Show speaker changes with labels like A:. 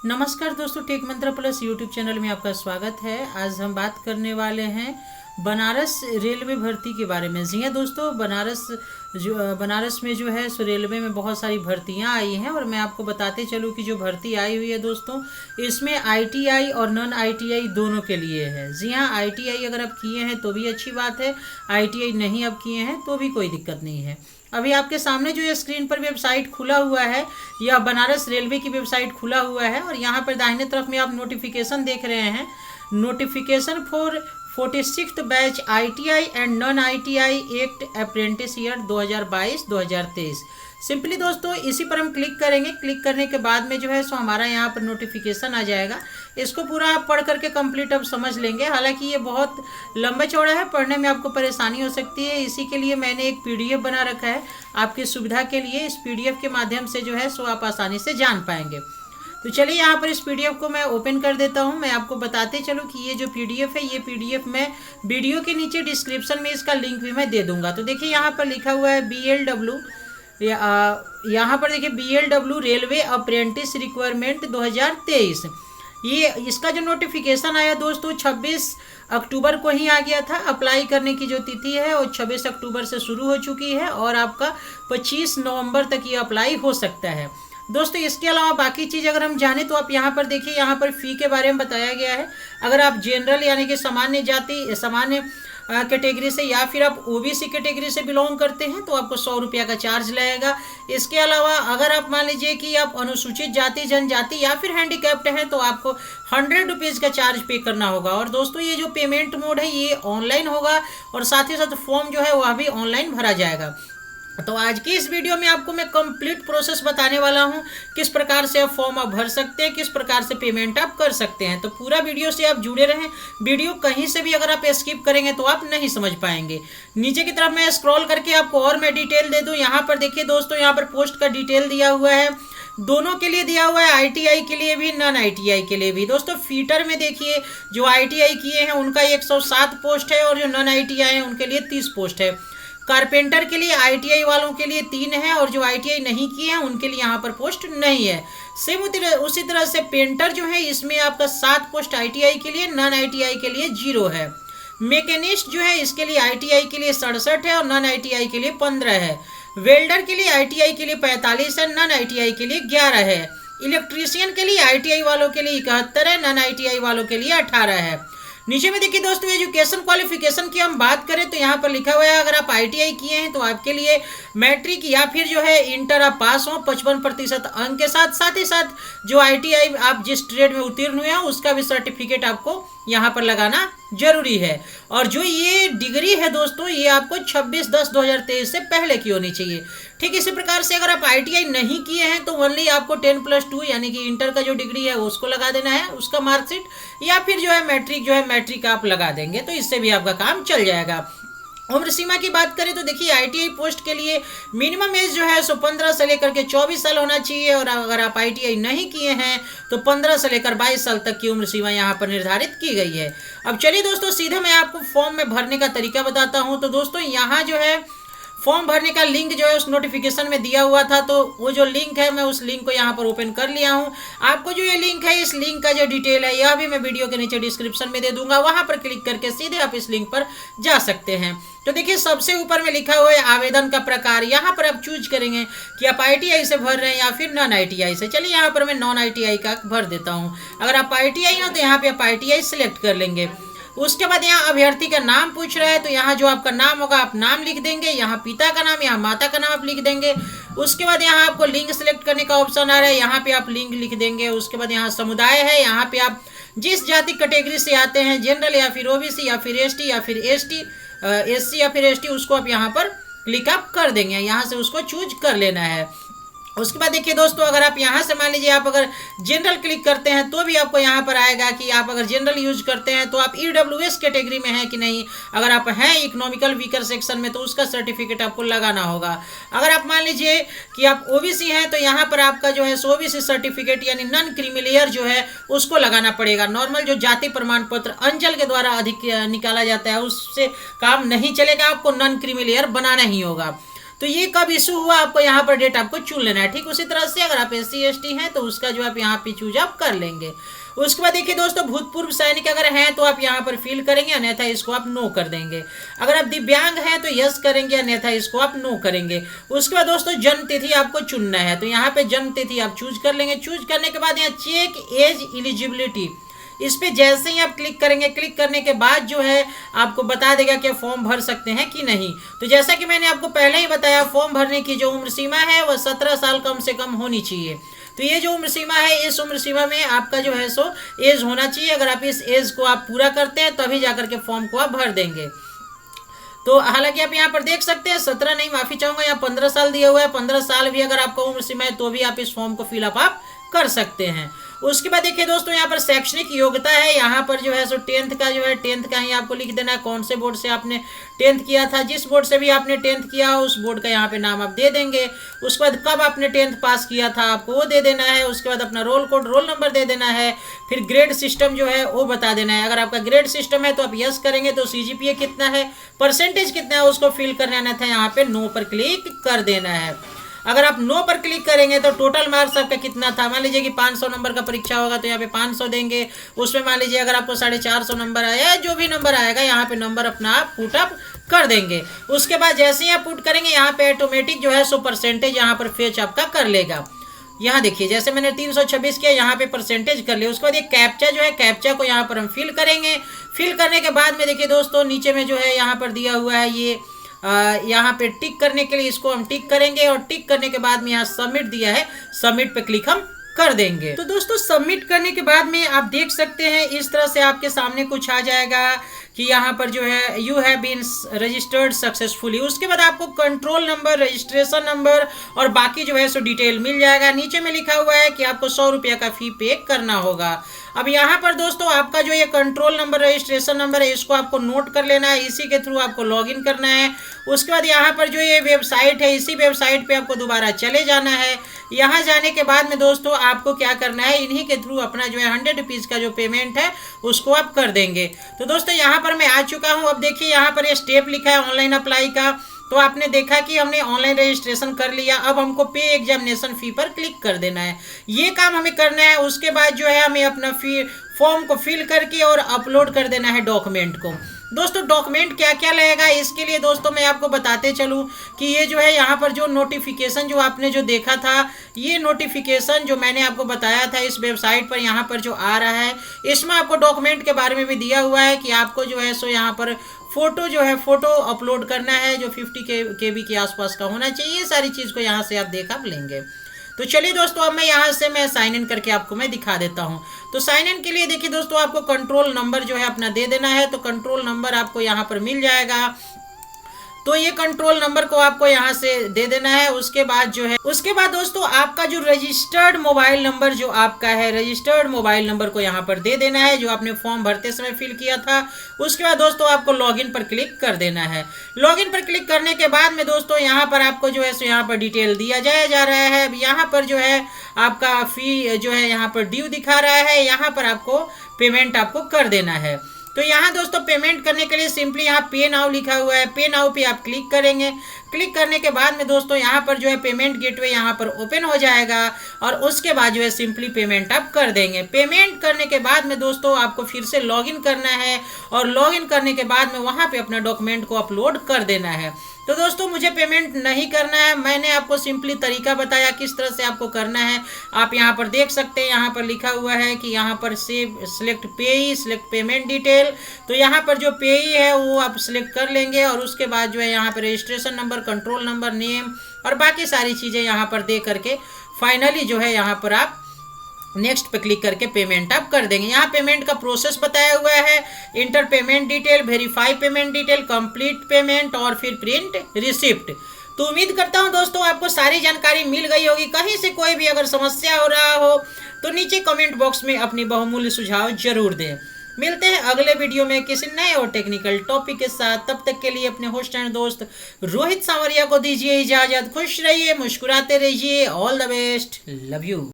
A: नमस्कार दोस्तों, टेक मंत्र प्लस यूट्यूब चैनल में आपका स्वागत है। आज हम बात करने वाले हैं बनारस रेलवे भर्ती के बारे में। जी हाँ दोस्तों, बनारस में जो है सो रेलवे में बहुत सारी भर्तियां आई हैं और मैं आपको बताते चलूँ कि जो भर्ती आई हुई है दोस्तों, इसमें आईटीआई और नॉन आईटीआई दोनों के लिए है। जी हाँ, आईटीआई अगर आप किए हैं तो भी अच्छी बात है, आईटीआई नहीं आप किए हैं तो भी कोई दिक्कत नहीं है। अभी आपके सामने जो ये स्क्रीन पर वेबसाइट खुला हुआ है, यह बनारस रेलवे की वेबसाइट खुला हुआ है और यहाँ पर दाहिने तरफ में आप नोटिफिकेशन देख रहे हैं। Notification for 46th batch ITI and non ITI act apprentice year 2022-2023। Simply दोस्तों इसी पर हम क्लिक करेंगे। क्लिक करने के बाद में जो है सो हमारा यहाँ पर नोटिफिकेशन आ जाएगा। इसको पूरा आप पढ़ करके कंप्लीट अब समझ लेंगे। हालांकि ये बहुत लंबा चौड़ा है, पढ़ने में आपको परेशानी हो सकती है। इसी के लिए मैंने एक पीडीएफ बना रखा है आपकी सुविधा के लिए। इस पीडीएफ के माध्यम से जो है सो आप आसानी से जान पाएंगे। तो चलिए यहाँ पर इस पीडीएफ को मैं ओपन कर देता हूँ। मैं आपको बताते चलूँ कि ये जो पीडीएफ है, ये पीडीएफ मैं वीडियो के नीचे डिस्क्रिप्शन में इसका लिंक भी मैं दे दूंगा। तो देखिए यहाँ पर लिखा हुआ है BLW, यहाँ पर देखिए BLW रेलवे अप्रेंटिस रिक्वायरमेंट 2023। ये इसका जो नोटिफिकेशन आया दोस्तों 26 अक्टूबर को ही आ गया था। अप्लाई करने की जो तिथि है वो 26 अक्टूबर से शुरू हो चुकी है और आपका 25 नवंबर तक ये अप्लाई हो सकता है दोस्तों। इसके अलावा बाकी चीज़ अगर हम जाने तो आप यहाँ पर देखिए, यहाँ पर फ़ी के बारे में बताया गया है। अगर आप जनरल यानी कि सामान्य कैटेगरी से या फिर आप ओबीसी कैटेगरी से बिलोंग करते हैं तो आपको 100 रुपया का चार्ज लगेगा। इसके अलावा अगर आप मान लीजिए कि आप अनुसूचित जाति जनजाति या फिर हैंडीकैप्ड हैं तो आपको 100 रुपीज़ का चार्ज पे करना होगा। और दोस्तों ये जो पेमेंट मोड है ये ऑनलाइन होगा और साथ ही साथ फॉर्म जो है वह भी ऑनलाइन भरा जाएगा। तो आज की इस वीडियो में आपको मैं कंप्लीट प्रोसेस बताने वाला हूं, किस प्रकार से आप फॉर्म आप भर सकते हैं, किस प्रकार से पेमेंट आप कर सकते हैं। तो पूरा वीडियो से आप जुड़े रहें। वीडियो कहीं से भी अगर आप स्किप करेंगे तो आप नहीं समझ पाएंगे। नीचे की तरफ मैं स्क्रॉल करके आपको और मैं डिटेल दे दूं। यहाँ पर देखिए दोस्तों, यहाँ पर पोस्ट का डिटेल दिया हुआ है, दोनों के लिए दिया हुआ है, आईटीआई के लिए भी नॉन आईटीआई के लिए भी। दोस्तों फीटर में देखिए, जो आईटीआई किए हैं उनका 107 पोस्ट है और जो नॉन आईटीआई है उनके लिए 30 पोस्ट है। कारपेंटर के लिए आईटीआई वालों के लिए 3 है और जो आईटीआई नहीं किए हैं उनके लिए यहाँ पर पोस्ट नहीं है। सेम उसी तरह से पेंटर जो है इसमें आपका 7 पोस्ट आईटीआई के लिए, नॉन आईटीआई के लिए 0 है। मैकेनिस्ट जो है इसके लिए आईटीआई के लिए 67 है और नॉन आईटीआई के लिए 15 है। वेल्डर के लिए आईटीआई के लिए 45 है, नॉन आईटीआई के लिए 11 है। इलेक्ट्रीशियन के लिए आईटीआई वालों के लिए 71 है, नॉन आईटीआई वालों के लिए 18 है। नीचे में देखिए दोस्तों, एजुकेशन क्वालिफिकेशन की हम बात करें तो यहाँ पर लिखा हुआ है, अगर आप आईटीआई किए हैं तो आपके लिए मैट्रिक या फिर जो है इंटर आप पास हो 55% अंक के साथ। साथ ही साथ जो आईटीआई आप जिस ट्रेड में उत्तीर्ण हुए हैं उसका भी सर्टिफिकेट आपको यहाँ पर लगाना जरूरी है। और जो ये डिग्री है दोस्तों, ये आपको 26/10/2023 से पहले की होनी चाहिए। ठीक इसी प्रकार से अगर आप आईटीआई नहीं किए हैं तो ओनली आपको 10+2 यानी कि इंटर का जो डिग्री है उसको लगा देना है, उसका मार्कशीट, या फिर जो है मैट्रिक आप लगा देंगे तो इससे भी आपका काम चल जाएगा। उम्र सीमा की बात करें तो देखिए, आईटीआई पोस्ट के लिए मिनिमम एज जो है सो 15 से लेकर के 24 साल होना चाहिए और अगर आप आईटीआई नहीं किए हैं तो 15 से लेकर 22 साल तक की उम्र सीमा यहाँ पर निर्धारित की गई है। अब चलिए दोस्तों, सीधे मैं आपको फॉर्म में भरने का तरीका बताता हूँ। तो दोस्तों यहाँ जो है फॉर्म भरने का लिंक जो है उस नोटिफिकेशन में दिया हुआ था, तो वो जो लिंक है मैं उस लिंक को यहाँ पर ओपन कर लिया हूँ। आपको जो ये लिंक है, इस लिंक का जो डिटेल है यह भी मैं वीडियो के नीचे डिस्क्रिप्शन में दे दूंगा। वहाँ पर क्लिक करके सीधे आप इस लिंक पर जा सकते हैं। तो देखिए सबसे ऊपर में लिखा हुआ है आवेदन का प्रकार। यहाँ पर आप चूज करेंगे कि आप आईटीआई से भर रहे हैं या फिर नॉन आईटीआई से। चलिए यहाँ पर मैं नॉन आईटीआई का भर देता हूँ। अगर आप आईटीआई हो तो यहाँ पे आप आईटीआई सिलेक्ट कर लेंगे। उसके बाद यहाँ अभ्यर्थी का नाम पूछ रहा है, तो यहाँ जो आपका नाम होगा आप नाम लिख देंगे, यहाँ पिता का नाम, यहाँ माता का नाम आप लिख देंगे। उसके बाद यहाँ आपको लिंग सेलेक्ट करने का ऑप्शन आ रहा है, यहाँ पे आप लिंग लिख देंगे। उसके बाद यहाँ समुदाय है, यहाँ पे आप जिस जाति कैटेगरी से आते हैं, जनरल या फिर ओबीसी या फिर एसटी या फिर एससी या फिर एसटी, उसको आप यहाँ पर क्लिक अप कर देंगे। यहाँ से उसको चूज कर लेना है। उसके बाद देखिए दोस्तों, अगर आप यहाँ से मान लीजिए आप अगर जनरल क्लिक करते हैं तो भी आपको यहाँ पर आएगा कि आप अगर जनरल यूज करते हैं तो आप ईडब्ल्यूएस कैटेगरी में हैं कि नहीं। अगर आप हैं इकोनॉमिकल वीकर सेक्शन में तो उसका सर्टिफिकेट आपको लगाना होगा। अगर आप मान लीजिए कि आप ओबीसी हैं तो यहाँ पर आपका जो है ओबीसी सर्टिफिकेट यानी नॉन क्रीमिलेयर जो है उसको लगाना पड़ेगा। नॉर्मल जो जाति प्रमाण पत्र अंचल के द्वारा अधिक निकाला जाता है उससे काम नहीं चलेगा, आपको नॉन क्रीमिलेयर बनाना ही होगा। तो ये कब इशू हुआ आपको यहाँ पर डेट आपको चुन लेना है। ठीक उसी तरह से अगर आप SC ST हैं तो उसका जो आप यहाँ पे चूज आप कर लेंगे। उसके बाद देखिए दोस्तों, भूतपूर्व सैनिक अगर हैं तो आप यहाँ पर फिल करेंगे, अन्यथा इसको आप नो कर देंगे। अगर आप दिव्यांग हैं तो यस करेंगे, अन्यथा इसको आप नो करेंगे। उसके बाद दोस्तों, जन्म तिथि आपको चुनना है, तो यहाँ पे जन्म तिथि आप चूज कर लेंगे। चूज करने के बाद यहाँ चेक एज एलिजिबिलिटी, इस पे जैसे ही आप क्लिक करेंगे, क्लिक करने के बाद जो है आपको बता देगा कि फॉर्म भर सकते हैं कि नहीं। तो जैसा कि मैंने आपको पहले ही बताया, फॉर्म भरने की जो उम्र सीमा है वह 17 साल कम से कम होनी चाहिए। तो ये जो उम्र सीमा है, इस उम्र सीमा में आपका जो है सो एज होना चाहिए। अगर आप इस एज को आप पूरा करते हैं तभी जाकर के फॉर्म को आप भर देंगे। तो हालांकि आप यहाँ पर देख सकते हैं 17 नहीं, माफी चाहूंगा, यहाँ 15 साल दिया हुआ है। 15 साल भी अगर आपका उम्र सीमा है तो भी आप इस फॉर्म को फिलअप आप कर सकते हैं। उसके बाद देखिए दोस्तों, यहाँ पर शैक्षणिक योग्यता है, यहाँ पर जो है सो 10th का जो है 10th का ही आपको लिख देना है। कौन से बोर्ड से आपने 10th किया था, जिस बोर्ड से भी आपने 10th किया हो उस बोर्ड का यहाँ पे नाम आप दे देंगे। उसके बाद कब आपने 10th पास किया था आपको वो दे देना है। उसके बाद अपना रोल कोड, रोल नंबर दे देना है। फिर ग्रेड सिस्टम जो है वो बता देना है। अगर आपका ग्रेड सिस्टम है तो आप यस करेंगे, तो CGPA कितना है, परसेंटेज कितना है उसको फिल करना था, यहाँ पे नो पर क्लिक कर देना है। अगर आप नो पर क्लिक करेंगे तो टोटल मार्क्स आपका कितना था, मान लीजिए कि 500 नंबर का परीक्षा होगा तो यहाँ पे 500 देंगे। उसमें मान लीजिए अगर आपको 450 नंबर आया, जो भी नंबर आएगा यहाँ पे नंबर अपना आप पुट अप कर देंगे। उसके बाद जैसे ही आप पुट करेंगे यहाँ पे ऑटोमेटिक जो है सो परसेंटेज यहाँ पर फेच आपका कर लेगा। यहाँ देखिए जैसे मैंने 326 किया, यहाँ पे परसेंटेज कर लिया। उसके बाद ये कैप्चा जो है, कैप्चा को यहाँ पर हम फिल करेंगे। फिल करने के बाद में देखिए दोस्तों, नीचे में जो है यहाँ पर दिया हुआ है ये यहाँ पे टिक करने के लिए इसको हम टिक करेंगे, और टिक करने के बाद में यहाँ सबमिट दिया है, सबमिट पे क्लिक हम कर देंगे। तो दोस्तों, सबमिट करने के बाद में आप देख सकते हैं इस तरह से आपके सामने कुछ आ जाएगा कि यहाँ पर जो है you have been registered successfully. उसके बाद आपको कंट्रोल नंबर, रजिस्ट्रेशन नंबर और बाकी जो है सो डिटेल मिल जाएगा। नीचे में लिखा हुआ है कि आपको 100 रुपया का फी पे करना होगा। अब यहाँ पर दोस्तों आपका जो ये कंट्रोल नंबर, रजिस्ट्रेशन नंबर है, इसको आपको नोट कर लेना है। इसी के थ्रू आपको लॉगिन करना है। उसके बाद यहाँ पर जो ये वेबसाइट है, इसी वेबसाइट पे आपको दोबारा चले जाना है। यहाँ जाने के बाद में दोस्तों आपको क्या करना है, इन्हीं के थ्रू अपना जो है 100 रुपीज़ का जो पेमेंट है उसको आप कर देंगे। तो दोस्तों यहाँ पर मैं आ चुका हूँ। अब देखिए यहाँ पर ये स्टेप लिखा है ऑनलाइन अप्लाई का, तो आपने देखा कि हमने ऑनलाइन रजिस्ट्रेशन कर लिया। अब हमको पे एग्जामिनेशन फी पर क्लिक कर देना है, ये काम हमें करना है। उसके बाद जो है हमें अपना फॉर्म को फिल करके और अपलोड कर देना है डॉक्यूमेंट को। दोस्तों डॉक्यूमेंट क्या क्या लगेगा, इसके लिए दोस्तों मैं आपको बताते चलूँ कि ये जो है यहाँ पर जो नोटिफिकेशन जो आपने जो देखा था, ये नोटिफिकेशन जो मैंने आपको बताया था इस वेबसाइट पर यहाँ पर जो आ रहा है, इसमें आपको डॉक्यूमेंट के बारे में भी दिया हुआ है कि आपको जो है सो यहाँ पर फोटो जो है फोटो अपलोड करना है जो 50 KB के आसपास का होना चाहिए। सारी चीज़ को यहाँ से आप देखा लेंगे। तो चलिए दोस्तों, अब मैं यहाँ से मैं साइन इन करके आपको मैं दिखा देता हूँ। तो साइन इन के लिए देखिए दोस्तों, आपको कंट्रोल नंबर जो है अपना दे देना है। तो कंट्रोल नंबर आपको यहाँ पर मिल जाएगा, तो ये कंट्रोल नंबर को आपको यहाँ से दे देना है। उसके बाद जो है, उसके बाद दोस्तों आपका जो रजिस्टर्ड मोबाइल नंबर जो आपका है, रजिस्टर्ड मोबाइल नंबर को यहाँ पर दे देना है जो आपने फॉर्म भरते समय फिल किया था। उसके बाद दोस्तों आपको लॉगिन पर क्लिक कर देना है। लॉगिन पर क्लिक करने के बाद में दोस्तों यहाँ पर आपको जो है सो यहाँ पर डिटेल दिया जा रहा है। अब यहाँ पर जो है आपका फी जो है यहाँ पर ड्यू दिखा रहा है, यहाँ पर आपको पेमेंट आपको कर देना है। तो यहाँ दोस्तों पेमेंट करने के लिए सिंपली यहाँ पे नाउ लिखा हुआ है, पे नाउ पे आप क्लिक करेंगे। क्लिक करने के बाद में दोस्तों यहाँ पर जो है पेमेंट गेटवे यहाँ पर ओपन हो जाएगा और उसके बाद जो है सिंपली पेमेंट आप कर देंगे। पेमेंट करने के बाद में दोस्तों आपको फिर से लॉगिन करना है और लॉगिन करने के बाद में वहाँ पे अपना डॉक्यूमेंट को अपलोड कर देना है। तो दोस्तों मुझे पेमेंट नहीं करना है, मैंने आपको सिंपली तरीका बताया किस तरह से आपको करना है। आप यहाँ पर देख सकते हैं, यहाँ पर लिखा हुआ है कि यहाँ पर सेव सिलेक्ट पेई, सिलेक्ट पेमेंट डिटेल। तो यहाँ पर जो पेई है वो आप सिलेक्ट कर लेंगे और उसके बाद जो है यहाँ पर registration number, control number, name और बाकी सारी चीज़ें यहाँ पर दे करके फाइनली जो है यहाँ पर आप नेक्स्ट पे क्लिक करके पेमेंट आप कर देंगे। यहाँ पेमेंट का प्रोसेस बताया हुआ है, inter payment detail, verify payment detail, complete payment और फिर प्रिंट रिसिप्ट। तो उम्मीद करता हूँ दोस्तों आपको सारी जानकारी मिल गई होगी। कहीं से कोई भी अगर समस्या हो रहा हो तो नीचे कमेंट बॉक्स में अपनी बहुमूल्य सुझाव जरूर दें। मिलते हैं अगले वीडियो में किसी नए और टेक्निकल टॉपिक के साथ। तब तक के लिए अपने होस्ट एंड दोस्त रोहित सांवरिया को दीजिए इजाजत। खुश रहिए, मुस्कुराते रहिए। All the best, love you.